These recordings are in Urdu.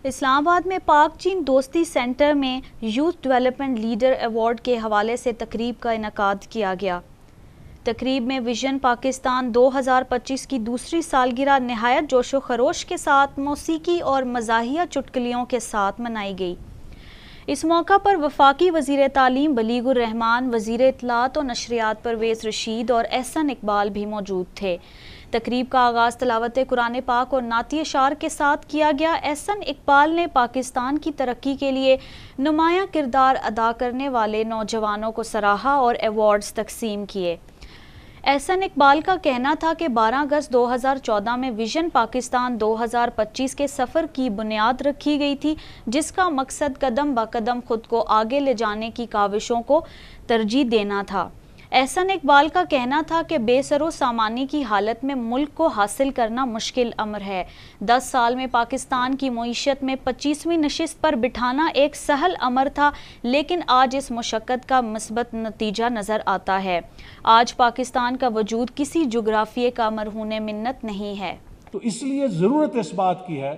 اسلام آباد میں پاک چین دوستی سینٹر میں یوتھ ڈیولپمنٹ لیڈر ایوارڈ کے حوالے سے تقریب کا انعقاد کیا گیا۔ تقریب میں ویژن پاکستان 2025 کی دوسری سالگرہ نہایت جوش و خروش کے ساتھ موسیقی اور مزاحیہ چٹکلیوں کے ساتھ منائی گئی۔ اس موقع پر وفاقی وزیر تعلیم بلیغ الرحمان، وزیر اطلاعات و نشریات پرویز رشید اور احسن اقبال بھی موجود تھے۔ تقریب کا آغاز تلاوت قرآن پاک اور نعتی اشعار کے ساتھ کیا گیا۔ احسن اقبال نے پاکستان کی ترقی کے لیے نمایاں کردار ادا کرنے والے نوجوانوں کو سراہا اور ایوارڈز تقسیم کیے۔ احسن اقبال کا کہنا تھا کہ 12 اگست 2014 میں ویژن پاکستان 2025 کے سفر کی بنیاد رکھی گئی تھی، جس کا مقصد قدم با قدم خود کو آگے لے جانے کی کاوشوں کو ترجیح دینا تھا۔ احسن اقبال کا کہنا تھا کہ بے سر و سامانی کی حالت میں ملک کو حاصل کرنا مشکل امر ہے۔ 10 سال میں پاکستان کی معیشت میں 25ویں نشست پر بٹھانا ایک سہل امر تھا، لیکن آج اس مشقت کا مثبت نتیجہ نظر آتا ہے۔ آج پاکستان کا وجود کسی جغرافیے کا مرہون منت نہیں ہے۔ تو اس لیے ضرورت اس بات کی ہے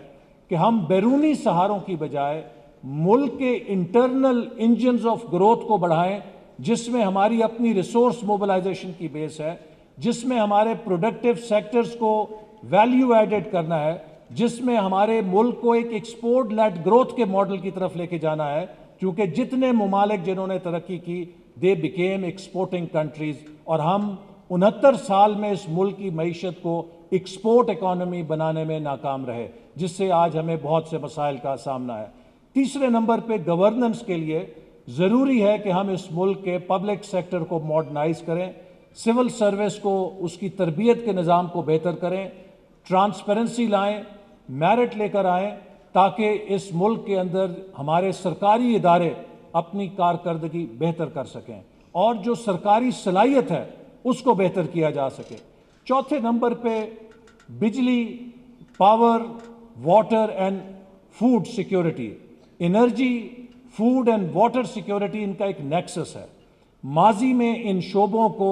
کہ ہم بیرونی سہاروں کی بجائے ملک کے انٹرنل انجنز آف گروتھ کو بڑھائیں، جس میں ہماری اپنی ریسورس موبلائزیشن کی بیس ہے، جس میں ہمارے پروڈکٹیو سیکٹرز کو ویلیو ایڈڈ کرنا ہے، جس میں ہمارے ملک کو ایک ایکسپورٹ لیڈ گروتھ کے ماڈل کی طرف لے کے جانا ہے، کیونکہ جتنے ممالک جنہوں نے ترقی کی دے بیکیم ایکسپورٹنگ کنٹریز، اور ہم 69 سال میں اس ملک کی معیشت کو ایکسپورٹ اکانومی بنانے میں ناکام رہے، جس سے آج ہمیں بہت سے مسائل کا سامنا ہے۔ تیسرے نمبر پہ گورننس کے لیے ضروری ہے کہ ہم اس ملک کے پبلک سیکٹر کو ماڈرنائز کریں، سول سروس کو، اس کی تربیت کے نظام کو بہتر کریں، ٹرانسپیرنسی لائیں، میرٹ لے کر آئیں، تاکہ اس ملک کے اندر ہمارے سرکاری ادارے اپنی کارکردگی بہتر کر سکیں اور جو سرکاری صلاحیت ہے اس کو بہتر کیا جا سکے۔ چوتھے نمبر پہ بجلی، power, water and food security, energy, food and water security ان کا ایک نیکسس ہے۔ ماضی میں ان شعبوں کو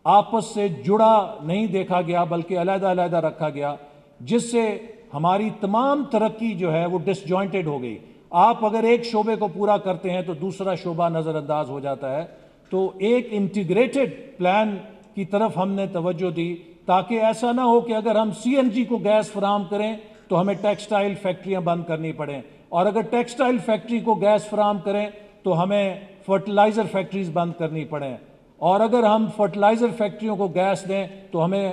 آپس سے جڑا نہیں دیکھا گیا، بلکہ علیحدہ علیحدہ رکھا گیا، جس سے ہماری تمام ترقی جو ہے وہ ڈس جوائنٹڈ ہو گئی۔ آپ اگر ایک شعبے کو پورا کرتے ہیں تو دوسرا شعبہ نظر انداز ہو جاتا ہے۔ تو ایک انٹیگریٹڈ پلان کی طرف ہم نے توجہ دی، تاکہ ایسا نہ ہو کہ اگر ہم سی این جی کو گیس فراہم کریں تو ہمیں ٹیکسٹائل فیکٹریاں بند کرنی پڑیں، اور اگر ٹیکسٹائل فیکٹری کو گیس فراہم کریں تو ہمیں فرٹیلائزر فیکٹریز بند کرنی پڑیں، اور اگر ہم فرٹیلائزر فیکٹریوں کو گیس دیں تو ہمیں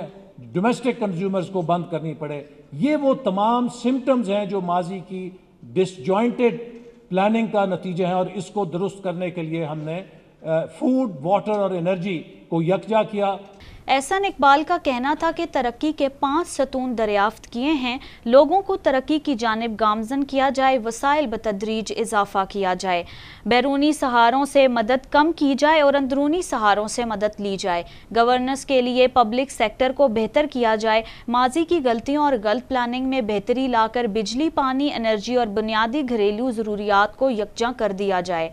ڈومیسٹک کنزیومرز کو بند کرنی پڑے۔ یہ وہ تمام سمٹمز ہیں جو ماضی کی ڈس جوائنٹڈ پلاننگ کا نتیجہ ہیں، اور اس کو درست کرنے کے لیے ہم نے فوڈ، واٹر اور انرجی کو یکجا کیا۔ احسن اقبال کا کہنا تھا کہ ترقی کے 5 ستون دریافت کیے ہیں، لوگوں کو ترقی کی جانب گامزن کیا جائے، وسائل بتدریج اضافہ کیا جائے، بیرونی سہاروں سے مدد کم کی جائے اور اندرونی سہاروں سے مدد لی جائے، گورننس کے لیے پبلک سیکٹر کو بہتر کیا جائے، ماضی کی غلطیوں اور غلط پلاننگ میں بہتری لا کر بجلی، پانی، انرجی اور بنیادی گھریلو ضروریات کو یکجا کر دیا جائے،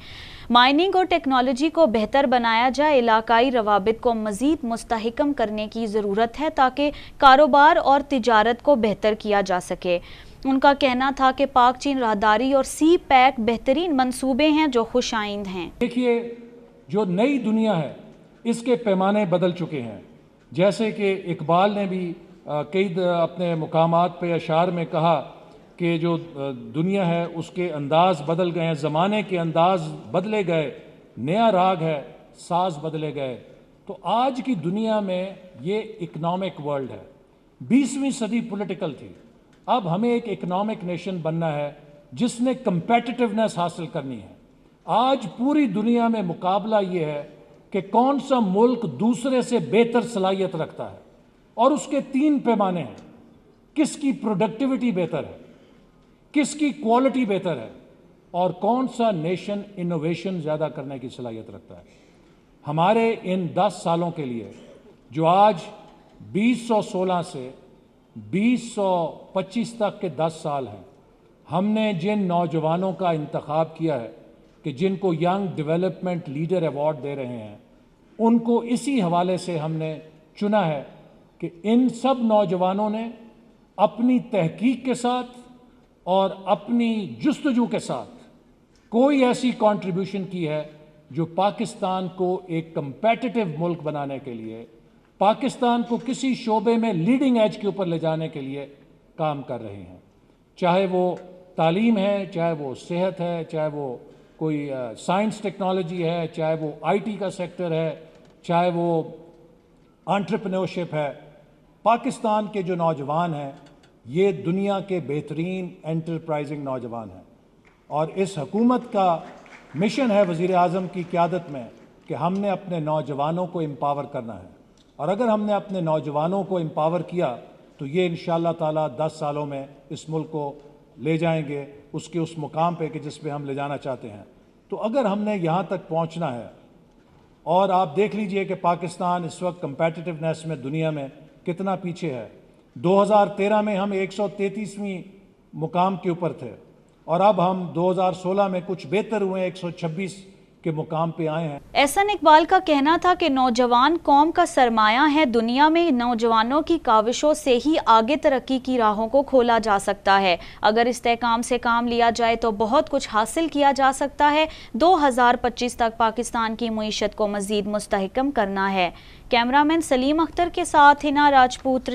مائننگ اور ٹیکنالوجی کو بہتر بنایا جائے، علاقائی روابط کو مزید مستحکم کرنے کی ضرورت ہے تاکہ کاروبار اور تجارت کو بہتر کیا جا سکے۔ ان کا کہنا تھا کہ پاک چین راہداری اور سی پیک بہترین منصوبے ہیں جو خوش آئند ہیں۔ دیکھیے، جو نئی دنیا ہے اس کے پیمانے بدل چکے ہیں، جیسے کہ اقبال نے بھی کئی اپنے مقامات پہ اشعار میں کہا کہ جو دنیا ہے اس کے انداز بدل گئے ہیں، زمانے کے انداز بدلے گئے، نیا راگ ہے، ساز بدلے گئے۔ تو آج کی دنیا میں یہ اکنامک ورلڈ ہے، 20ویں صدی پولیٹیکل تھی، اب ہمیں ایک اکنامک نیشن بننا ہے جس نے کمپیٹیٹیونیس حاصل کرنی ہے۔ آج پوری دنیا میں مقابلہ یہ ہے کہ کون سا ملک دوسرے سے بہتر صلاحیت رکھتا ہے، اور اس کے 3 پیمانے ہیں۔ کس کی پروڈکٹیوٹی بہتر ہے، کس کی کوالٹی بہتر ہے، اور کون سا نیشن انوویشن زیادہ کرنے کی صلاحیت رکھتا ہے۔ ہمارے ان 10 سالوں کے لیے جو آج 2016 سے 2025 تک کے 10 سال ہیں، ہم نے جن نوجوانوں کا انتخاب کیا ہے کہ جن کو ینگ ڈیولپمنٹ لیڈر ایوارڈ دے رہے ہیں، ان کو اسی حوالے سے ہم نے چنا ہے کہ ان سب نوجوانوں نے اپنی تحقیق کے ساتھ اور اپنی جستجو کے ساتھ کوئی ایسی کنٹریبیوشن کی ہے جو پاکستان کو ایک کمپیٹیٹو ملک بنانے کے لیے، پاکستان کو کسی شعبے میں لیڈنگ ایج کے اوپر لے جانے کے لیے کام کر رہے ہیں، چاہے وہ تعلیم ہے، چاہے وہ صحت ہے، چاہے وہ کوئی سائنس ٹیکنالوجی ہے، چاہے وہ آئی ٹی کا سیکٹر ہے، چاہے وہ انٹرپرینورشپ ہے۔ پاکستان کے جو نوجوان ہیں یہ دنیا کے بہترین انٹرپرائزنگ نوجوان ہیں، اور اس حکومت کا مشن ہے وزیر اعظم کی قیادت میں کہ ہم نے اپنے نوجوانوں کو امپاور کرنا ہے، اور اگر ہم نے اپنے نوجوانوں کو امپاور کیا تو یہ انشاءاللہ تعالی 10 سالوں میں اس ملک کو لے جائیں گے اس کے اس مقام پہ کہ جس پہ ہم لے جانا چاہتے ہیں۔ تو اگر ہم نے یہاں تک پہنچنا ہے، اور آپ دیکھ لیجئے کہ پاکستان اس وقت کمپیٹیٹونیس میں دنیا میں کتنا پیچھے ہے۔ 2013 میں ہم 133ویں مقام کے اوپر تھے، اور اب ہم 2016 میں کچھ بہتر ہوئے 126 کے مقام پہ آئے ہیں۔ احسن اقبال کا کہنا تھا کہ نوجوان قوم کا سرمایہ ہے، دنیا میں نوجوانوں کی کاوشوں سے ہی آگے ترقی کی راہوں کو کھولا جا سکتا ہے، اگر استحکام سے کام لیا جائے تو بہت کچھ حاصل کیا جا سکتا ہے۔ 2025 تک پاکستان کی معیشت کو مزید مستحکم کرنا ہے۔ کیمرامین سلیم اختر کے ساتھ ہنا راجپوت۔